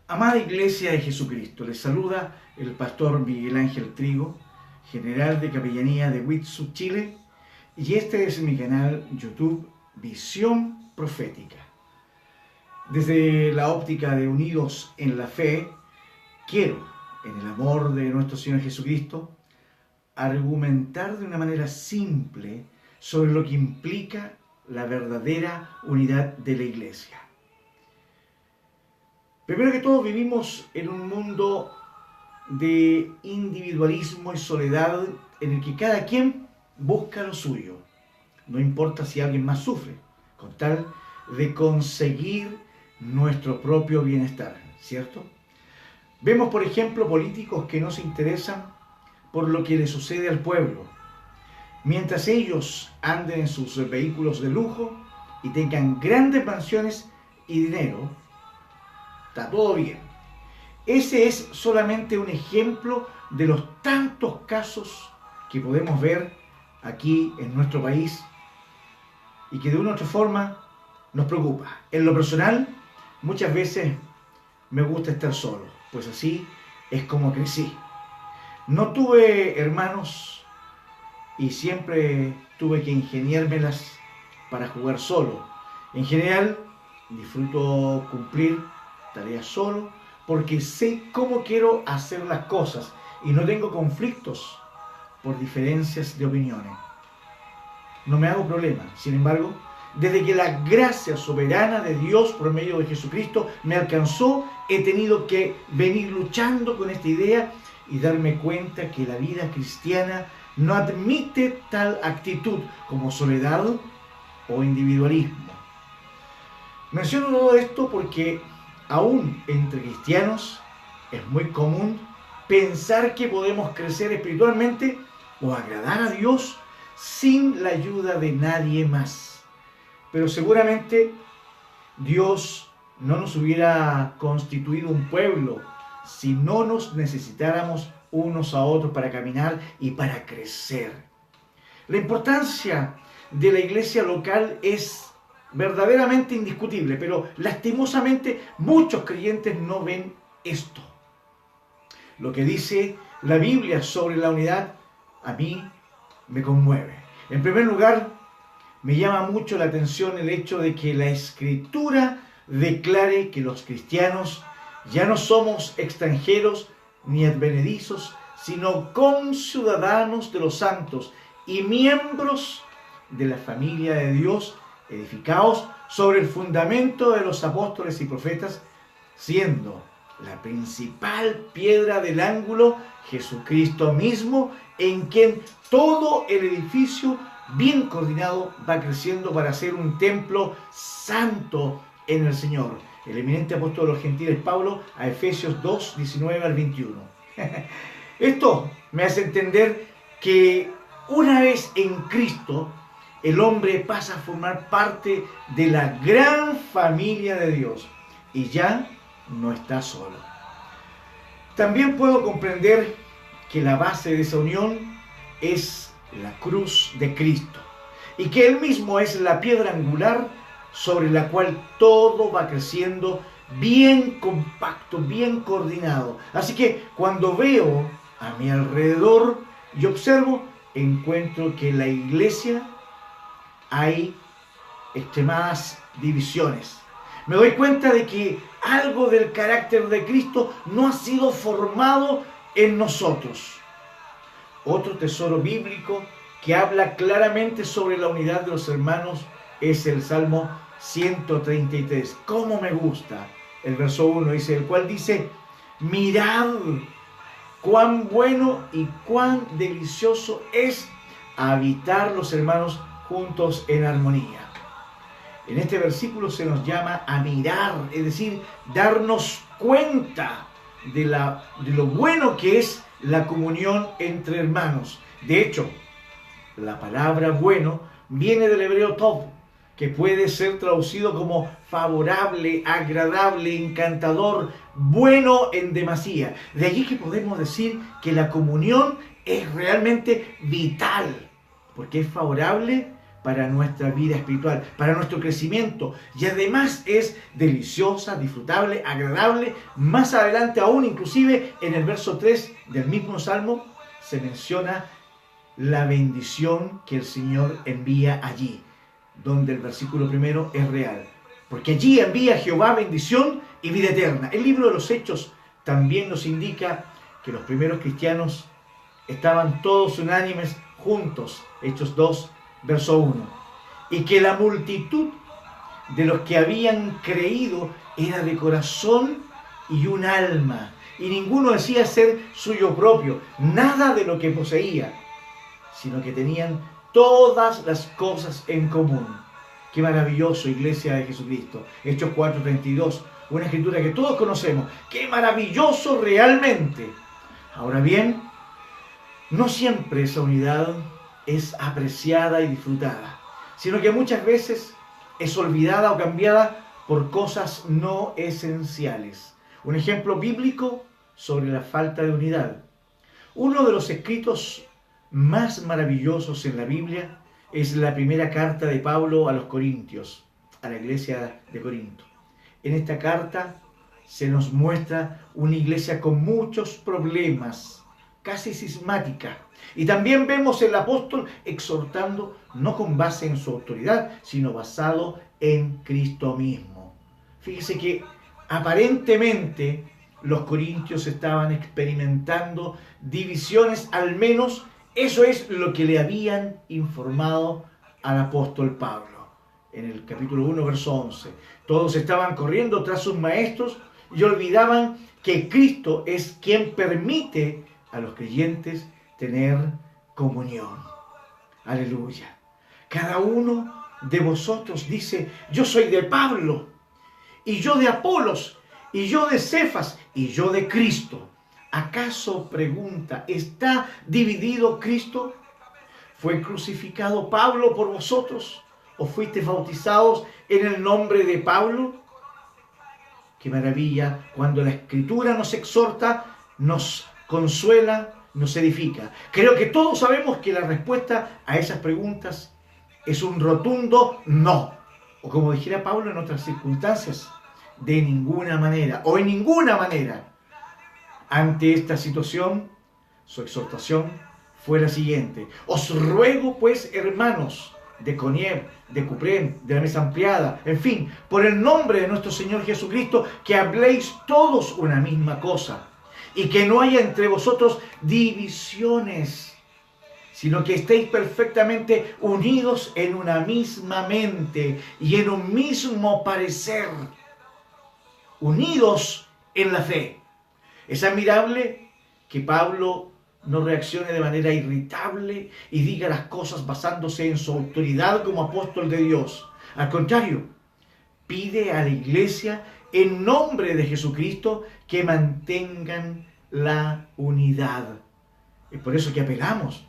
Amada Iglesia de Jesucristo, les saluda el pastor Miguel Ángel Trigo, general de capellanía de Huitzú, Chile, y este es mi canal YouTube Visión Profética. Desde la óptica de Unidos en la Fe, quiero, en el amor de nuestro Señor Jesucristo, argumentar de una manera simple sobre lo que implica la verdadera unidad de la Iglesia. Primero que todo, vivimos en un mundo de individualismo y soledad en el que cada quien busca lo suyo. No importa si alguien más sufre, con tal de conseguir nuestro propio bienestar, ¿cierto? Vemos, por ejemplo, políticos que no se interesan por lo que le sucede al pueblo. Mientras ellos anden en sus vehículos de lujo y tengan grandes mansiones y dinero, está todo bien. Ese es solamente un ejemplo de los tantos casos que podemos ver aquí en nuestro país y que de una u otra forma nos preocupa. En lo personal, muchas veces me gusta estar solo, pues así es como crecí. No tuve hermanos y siempre tuve que ingeniármelas para jugar solo. En general, disfruto cumplir tareas solo porque sé cómo quiero hacer las cosas y no tengo conflictos por diferencias de opiniones. No me hago problema. Sin embargo, desde que la gracia soberana de Dios por medio de Jesucristo me alcanzó, he tenido que venir luchando con esta idea y darme cuenta que la vida cristiana no admite tal actitud como soledad o individualismo. Menciono todo esto porque aún entre cristianos es muy común pensar que podemos crecer espiritualmente o agradar a Dios sin la ayuda de nadie más. Pero seguramente Dios no nos hubiera constituido un pueblo si no nos necesitáramos unos a otros para caminar y para crecer. La importancia de la iglesia local es verdaderamente indiscutible, pero lastimosamente muchos creyentes no ven esto. Lo que dice la Biblia sobre la unidad a mí me conmueve. En primer lugar, me llama mucho la atención el hecho de que la Escritura declare que los cristianos ya no somos extranjeros ni advenedizos, sino conciudadanos de los santos y miembros de la familia de Dios, edificados sobre el fundamento de los apóstoles y profetas, siendo la principal piedra del ángulo Jesucristo mismo, en quien todo el edificio bien coordinado va creciendo para ser un templo santo en el Señor. El eminente apóstol de los gentiles Pablo a Efesios 2, 19 al 21. Esto me hace entender que una vez en Cristo, el hombre pasa a formar parte de la gran familia de Dios y ya no está solo. También puedo comprender que la base de esa unión es la cruz de Cristo y que Él mismo es la piedra angular sobre la cual todo va creciendo bien compacto, bien coordinado. Así que cuando veo a mi alrededor y observo, encuentro que en la iglesia hay extremadas divisiones. Me doy cuenta de que algo del carácter de Cristo no ha sido formado en nosotros. Otro tesoro bíblico que habla claramente sobre la unidad de los hermanos es el Salmo 133. ¿Cómo me gusta? El verso 1 dice, el cual dice, mirad cuán bueno y cuán delicioso es habitar los hermanos juntos en armonía. En este versículo se nos llama a mirar, es decir, darnos cuenta de lo bueno que es la comunión entre hermanos. De hecho, la palabra bueno viene del hebreo tov, que puede ser traducido como favorable, agradable, encantador, bueno en demasía. De allí que podemos decir que la comunión es realmente vital, porque es favorable, para nuestra vida espiritual, para nuestro crecimiento. Y además es deliciosa, disfrutable, agradable. Más adelante aún, inclusive en el verso 3 del mismo Salmo, se menciona la bendición que el Señor envía allí, donde el versículo primero es real. Porque allí envía Jehová bendición y vida eterna. El libro de los Hechos también nos indica que los primeros cristianos estaban todos unánimes juntos, Hechos 2, verso 1, y que la multitud de los que habían creído era de corazón y un alma, y ninguno decía ser suyo propio, nada de lo que poseía, sino que tenían todas las cosas en común. Qué maravilloso, Iglesia de Jesucristo. Hechos 4:32, una escritura que todos conocemos. Qué maravilloso realmente. Ahora bien, no siempre esa unidad es apreciada y disfrutada, sino que muchas veces es olvidada o cambiada por cosas no esenciales. Un ejemplo bíblico sobre la falta de unidad. Uno de los escritos más maravillosos en la Biblia es la primera carta de Pablo a los Corintios, a la iglesia de Corinto. En esta carta se nos muestra una iglesia con muchos problemas, casi cismática. Y también vemos al apóstol exhortando no con base en su autoridad, sino basado en Cristo mismo. Fíjese que aparentemente los corintios estaban experimentando divisiones, al menos eso es lo que le habían informado al apóstol Pablo. En el capítulo 1, verso 11. Todos estaban corriendo tras sus maestros y olvidaban que Cristo es quien permite a los creyentes tener comunión. Aleluya. Cada uno de vosotros dice: yo soy de Pablo, y yo de Apolos, y yo de Cefas, y yo de Cristo. ¿Acaso, pregunta, está dividido Cristo? ¿Fue crucificado Pablo por vosotros? ¿O fuisteis bautizados en el nombre de Pablo? Qué maravilla cuando la Escritura nos exhorta, nos consuela, nos edifica. Creo que todos sabemos que la respuesta a esas preguntas es un rotundo no. O como dijera Pablo en otras circunstancias, de ninguna manera o en ninguna manera. Ante esta situación, su exhortación fue la siguiente: os ruego pues, hermanos, de Conier, de Cuprén, de la Mesa Ampliada, en fin, por el nombre de nuestro Señor Jesucristo, que habléis todos una misma cosa, y que no haya entre vosotros divisiones, sino que estéis perfectamente unidos en una misma mente y en un mismo parecer, unidos en la fe. Es admirable que Pablo no reaccione de manera irritable y diga las cosas basándose en su autoridad como apóstol de Dios. Al contrario, pide a la iglesia en nombre de Jesucristo que mantengan la unidad. Es por eso que apelamos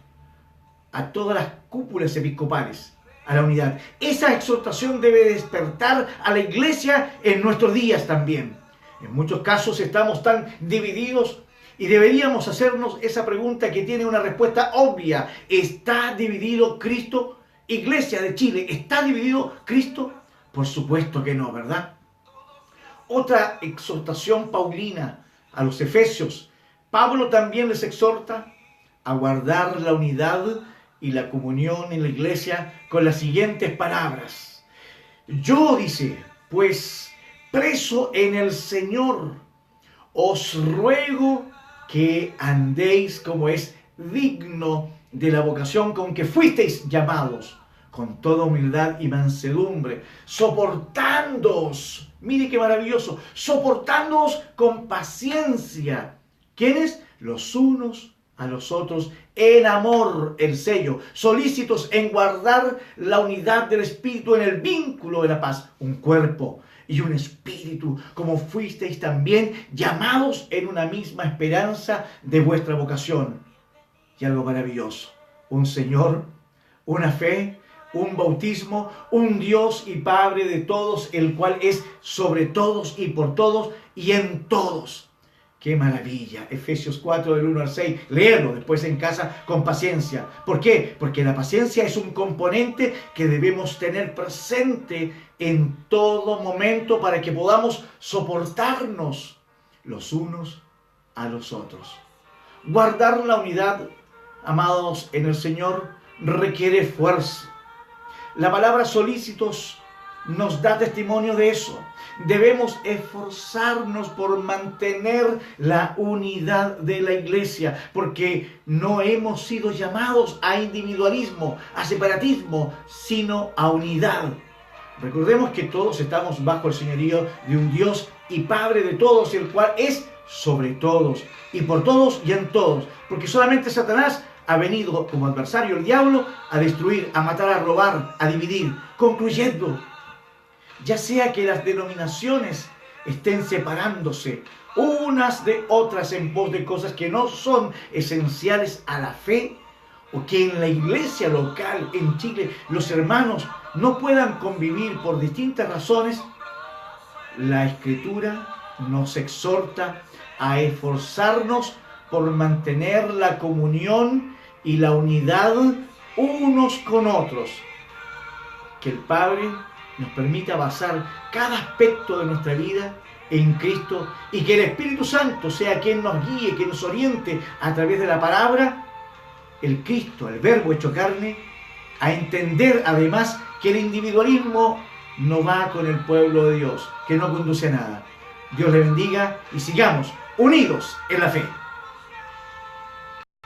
a todas las cúpulas episcopales a la unidad. Esa exhortación debe despertar a la iglesia en nuestros días también. En muchos casos estamos tan divididos y deberíamos hacernos esa pregunta que tiene una respuesta obvia. ¿Está dividido Cristo? Iglesia de Chile, ¿está dividido Cristo? Por supuesto que no, ¿verdad? Otra exhortación paulina a los efesios. Pablo también les exhorta a guardar la unidad y la comunión en la iglesia con las siguientes palabras. Yo, dice, pues preso en el Señor, os ruego que andéis como es digno de la vocación con que fuisteis llamados, con toda humildad y mansedumbre, soportándoos, mire qué maravilloso, soportándoos con paciencia. ¿Quiénes? Los unos a los otros en amor, el sello, solícitos en guardar la unidad del Espíritu en el vínculo de la paz, un cuerpo y un espíritu, como fuisteis también llamados en una misma esperanza de vuestra vocación. Y algo maravilloso, un Señor, una fe, un bautismo, un Dios y Padre de todos, el cual es sobre todos y por todos y en todos. ¡Qué maravilla! Efesios 4, del 1 al 6. Léelo después en casa con paciencia. ¿Por qué? Porque la paciencia es un componente que debemos tener presente en todo momento para que podamos soportarnos los unos a los otros. Guardar la unidad, amados en el Señor, requiere fuerza. La palabra solícitos nos da testimonio de eso. Debemos esforzarnos por mantener la unidad de la iglesia, porque no hemos sido llamados a individualismo, a separatismo, sino a unidad. Recordemos que todos estamos bajo el señorío de un Dios y Padre de todos, el cual es sobre todos, y por todos y en todos, porque solamente Satanás ha venido como adversario, el diablo, a destruir, a matar, a robar, a dividir, concluyendo, ya sea que las denominaciones estén separándose unas de otras en pos de cosas que no son esenciales a la fe, o que en la iglesia local en Chile los hermanos no puedan convivir por distintas razones, la Escritura nos exhorta a esforzarnos por mantener la comunión y la unidad unos con otros. Que el Padre nos permita basar cada aspecto de nuestra vida en Cristo y que el Espíritu Santo sea quien nos guíe, quien nos oriente a través de la palabra, el Cristo, el Verbo hecho carne, a entender además que el individualismo no va con el pueblo de Dios, que no conduce a nada. Dios le bendiga y sigamos unidos en la fe.